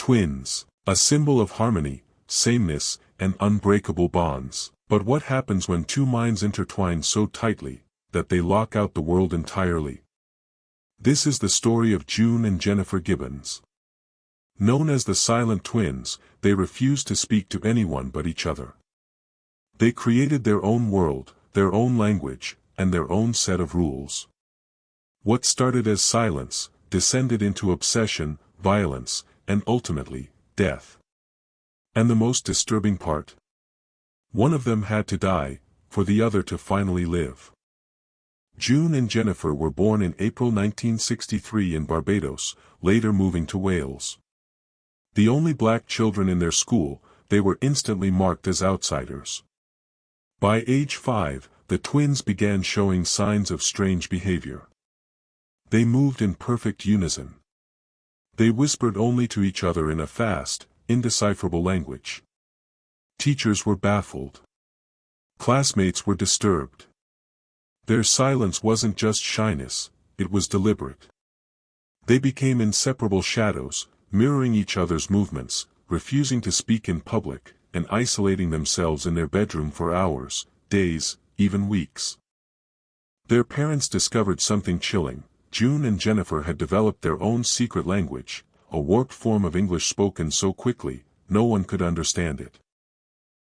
Twins, a symbol of harmony, sameness, and unbreakable bonds. But what happens when two minds intertwine so tightly that they lock out the world entirely? This is the story of June and Jennifer Gibbons. Known as the Silent Twins, they refused to speak to anyone but each other. They created their own world, their own language, and their own set of rules. What started as silence, descended into obsession, violence, and ultimately, death. And the most disturbing part? One of them had to die, for the other to finally live. June and Jennifer were born in April 1963 in Barbados, later moving to Wales. The only black children in their school, they were instantly marked as outsiders. By age 5, the twins began showing signs of strange behavior. They moved in perfect unison. They whispered only to each other in a fast, indecipherable language. Teachers were baffled. Classmates were disturbed. Their silence wasn't just shyness, it was deliberate. They became inseparable shadows, mirroring each other's movements, refusing to speak in public, and isolating themselves in their bedroom for hours, days, even weeks. Their parents discovered something chilling. June and Jennifer had developed their own secret language, a warped form of English spoken so quickly, no one could understand it.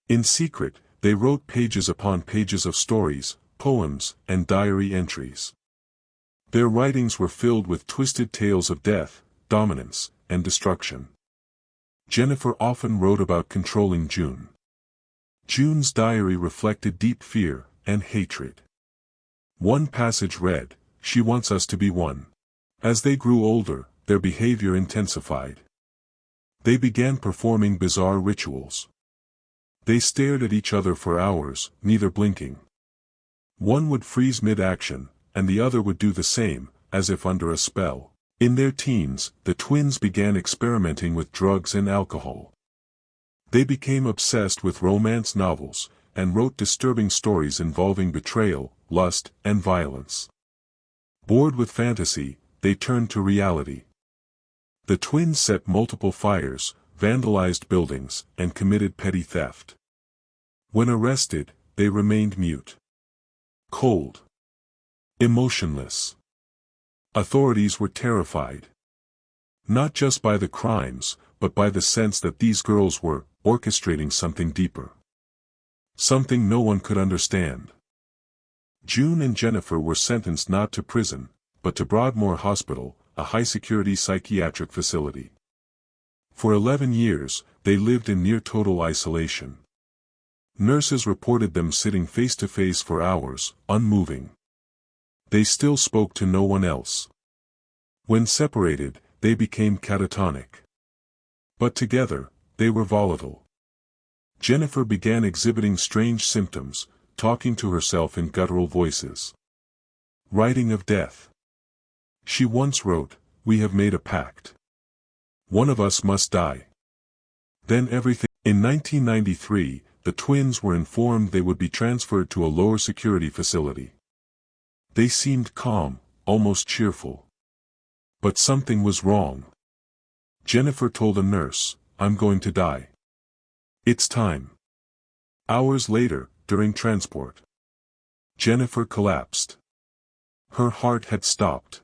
In secret, they wrote pages upon pages of stories, poems, and diary entries. Their writings were filled with twisted tales of death, dominance, and destruction. Jennifer often wrote about controlling June. June's diary reflected deep fear and hatred. One passage read, "She wants us to be one." As they grew older, their behavior intensified. They began performing bizarre rituals. They stared at each other for hours, neither blinking. One would freeze mid-action, and the other would do the same, as if under a spell. In their teens, the twins began experimenting with drugs and alcohol. They became obsessed with romance novels, and wrote disturbing stories involving betrayal, lust, and violence. Bored with fantasy, they turned to reality. The twins set multiple fires, vandalized buildings, and committed petty theft. When arrested, they remained mute. Cold. Emotionless. Authorities were terrified. Not just by the crimes, but by the sense that these girls were orchestrating something deeper. Something no one could understand. June and Jennifer were sentenced not to prison, but to Broadmoor Hospital, a high-security psychiatric facility. For 11 years, they lived in near-total isolation. Nurses reported them sitting face-to-face for hours, unmoving. They still spoke to no one else. When separated, they became catatonic. But together, they were volatile. Jennifer began exhibiting strange symptoms, talking to herself in guttural voices. Writing of death. She once wrote, "We have made a pact. One of us must die. Then everything." In 1993, the twins were informed they would be transferred to a lower security facility. They seemed calm, almost cheerful. But something was wrong. Jennifer told a nurse, "I'm going to die. It's time." Hours later, during transport, Jennifer collapsed. Her heart had stopped.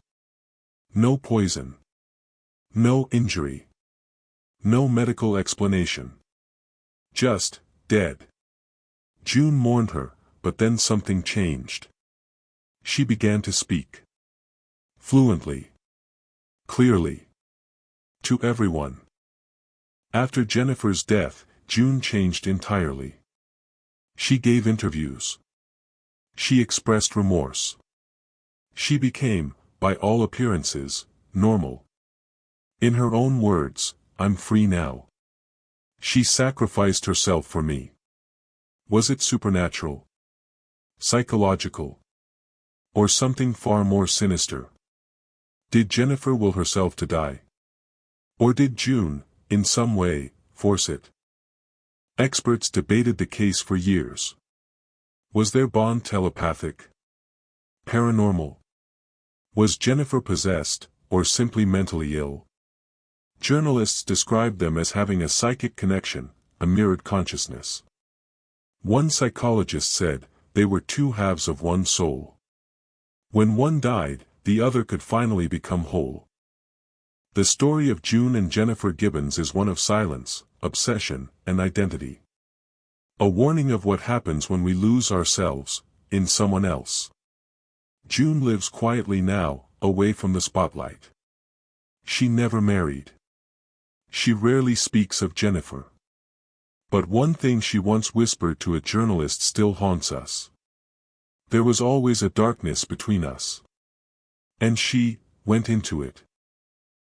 No poison. No injury. No medical explanation. Just, dead. June mourned her, but then something changed. She began to speak. Fluently. Clearly. To everyone. After Jennifer's death, June changed entirely. She gave interviews. She expressed remorse. She became, by all appearances, normal. In her own words, "I'm free now. She sacrificed herself for me." Was it supernatural? Psychological? Or something far more sinister? Did Jennifer will herself to die? Or did June, in some way, force it? Experts debated the case for years. Was their bond telepathic? Paranormal? Was Jennifer possessed, or simply mentally ill? Journalists described them as having a psychic connection, a mirrored consciousness. One psychologist said, they were two halves of one soul. When one died, the other could finally become whole. The story of June and Jennifer Gibbons is one of silence, obsession, and identity. A warning of what happens when we lose ourselves, in someone else. June lives quietly now, away from the spotlight. She never married. She rarely speaks of Jennifer. But one thing she once whispered to a journalist still haunts us. There was always a darkness between us. And she went into it.